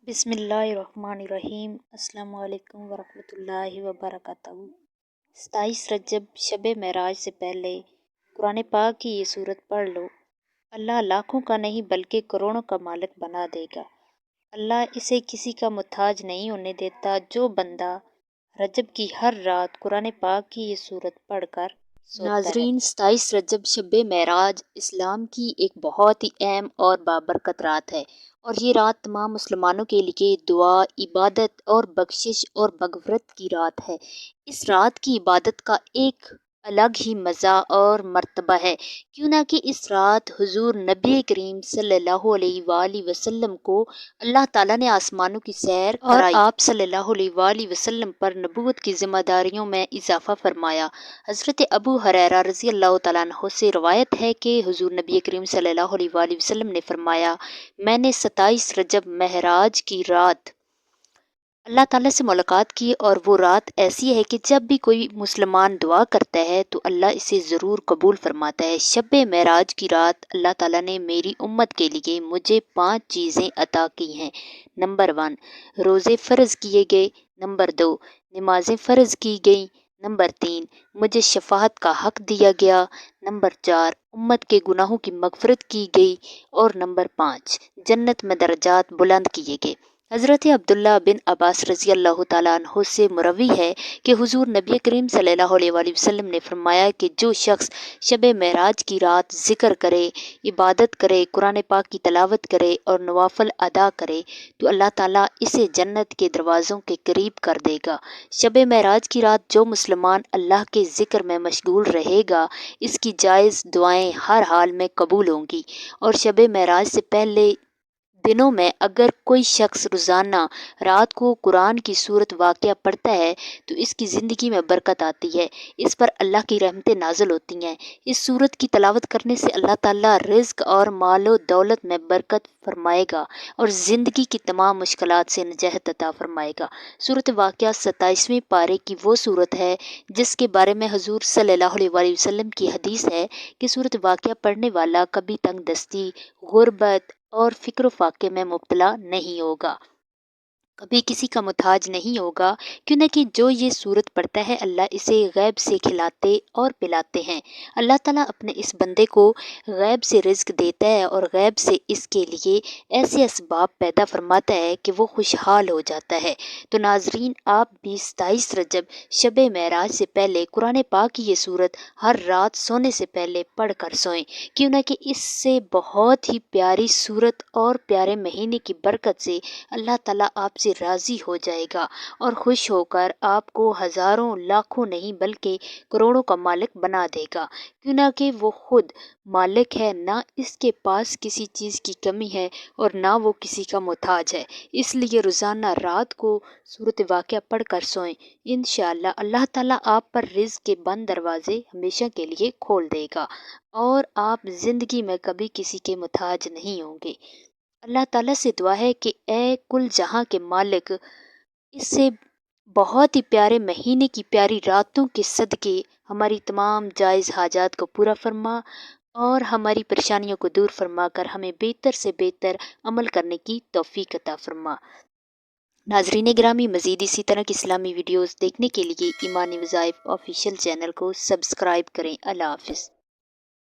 बिस्मिल्लाहिर्रहमानिर्रहीम। अस्सलामु अलैकुम वरहमतुल्लाहि वबरकातुहू। 27 रजब शब मेराज से पहले कुरान पाक की ये सूरत पढ़ लो। अल्लाह लाखों का नहीं बल्कि करोड़ों का मालिक बना देगा। अल्लाह इसे किसी का मुताज नहीं होने देता। जो बंदा रजब की हर रात कुरान पाक की ये सूरत पढ़कर नाजरीन, 27 रजब शब मेराज इस्लाम की एक बहुत ही अहम और बाबरकत रात है और ये रात तमाम मुसलमानों के लिए दुआ, इबादत और बख्शिश और मगफरत की रात है। इस रात की इबादत का एक अलग ही मज़ा और मर्तबा है, क्यों ना कि इस रात हुजूर नबी करीम सल्लल्लाहु अलैहि वसल्लम को अल्लाह ताला ने आसमानों की सैर कराई और आप सल्लल्लाहु अलैहि वसल्लम पर नबूवत की जिम्मेदारियों में इजाफा फरमाया। हज़रत अबू हुरैरा रज़ी अल्लाह तआला अन्हु से रवायत है कि हुजूर नबी करीम सल्लल्लाहु अलैहि वसल्लम ने फरमाया, मैंने 27 रजब महराज की रात अल्लाह ताला से मुलाकात की और वो रात ऐसी है कि जब भी कोई मुसलमान दुआ करता है तो अल्लाह इसे ज़रूर कबूल फरमाता है। शब महराज की रात अल्लाह ताला ने मेरी उम्मत के लिए मुझे 5 चीज़ें अता की हैं। नंबर 1, रोज़े फ़र्ज़ किए गए। नंबर 2, नमाज़ें फ़र्ज़ की गई। नंबर 3, मुझे शफाअत का हक दिया गया। नंबर 4, उम्मत के गुनाहों की मगफरत की गई। और नंबर 5, जन्नत में दर्जात बुलंद किए गए। हज़रत अब्दुल्ला बिन अब्बास रज़ी अल्लाह तआला अन्हु से मरवी है कि हुजूर नबी करीम सल्लल्लाहु अलैहि वसल्लम ने फरमाया कि जो शख्स शब महराज की रात ज़िक्र करे, इबादत करे, कुरान पाक की तलावत करे और नवाफिल अदा करे तो अल्लाह ताला इसे जन्नत के दरवाज़ों के करीब कर देगा। शब महराज की रात जो मुसलमान अल्लाह के ज़िक्र में मशगूल रहेगा, इसकी जायज़ दुआएं हर हाल में कबूल होंगी। और शब महराज से पहले दिनों में अगर कोई शख्स रोज़ाना रात को कुरान की सूरत वाक़या पढ़ता है तो इसकी ज़िंदगी में बरकत आती है, इस पर अल्लाह की रहमतें नाज़िल होती हैं। इस सूरत की तलावत करने से अल्लाह ताला रिज़्क और मालो दौलत में बरकत फरमाएगा और ज़िंदगी की तमाम मुश्किलात से निजात अता फरमाएगा। सूरत वाक़या 27वें पारे की वो सूरत है जिसके बारे में हुजूर सल्लल्लाहु अलैहि वसल्लम की हदीस है कि सूरत वाक़या पढ़ने वाला कभी तंगदस्ती, गुर्बत और फ़िक्र फाके में मुब्तला नहीं होगा, कभी किसी का मुताज नहीं होगा, क्यों न कि जो ये सूरत पढ़ता है अल्लाह इसे गैब से खिलाते और पिलाते हैं। अल्लाह ताला अपने इस बंदे को गैब से रिज़्क देता है और गैब से इसके लिए ऐसे असबाब पैदा फरमाता है कि वो खुशहाल हो जाता है। तो नाजरीन, आप भी 27 रजब शब महराज से पहले कुरान पाक की ये सूरत हर रात सोने से पहले पढ़ कर सोएं, क्यों न कि इससे बहुत ही प्यारी सूरत और प्यारे महीने की बरकत से अल्लाह ताला आपसे राज़ी हो जाएगा और खुश होकर आपको हज़ारों लाखों नहीं बल्कि करोड़ों का मालिक बना देगा, क्यों ना कि वो खुद मालिक है, ना इसके पास किसी चीज़ की कमी है और ना वो किसी का मुताज है। इसलिए रोज़ाना रात को सूरत वाक़या पढ़ कर सोएं। इंशाअल्लाह अल्लाह ताला आप पर रिज़्क के बंद दरवाज़े हमेशा के लिए खोल देगा और आप ज़िंदगी में कभी किसी के मुताज नहीं होंगे। अल्लाह ताला से दुआ है कि ए कुल जहाँ के मालिक, इससे बहुत ही प्यारे महीने की प्यारी रातों के सदके हमारी तमाम जायज़ हाजात को पूरा फरमा और हमारी परेशानियों को दूर फरमा कर हमें बेहतर से बेहतर अमल करने की तौफीक अता फरमा। नाजरीन गिरामी, मज़ीद इसी तरह की इस्लामी वीडियोज़ देखने के लिए ईमानी वज़ाइफ ऑफिशियल चैनल को सब्सक्राइब करें। अल्लाह हाफ़िज़।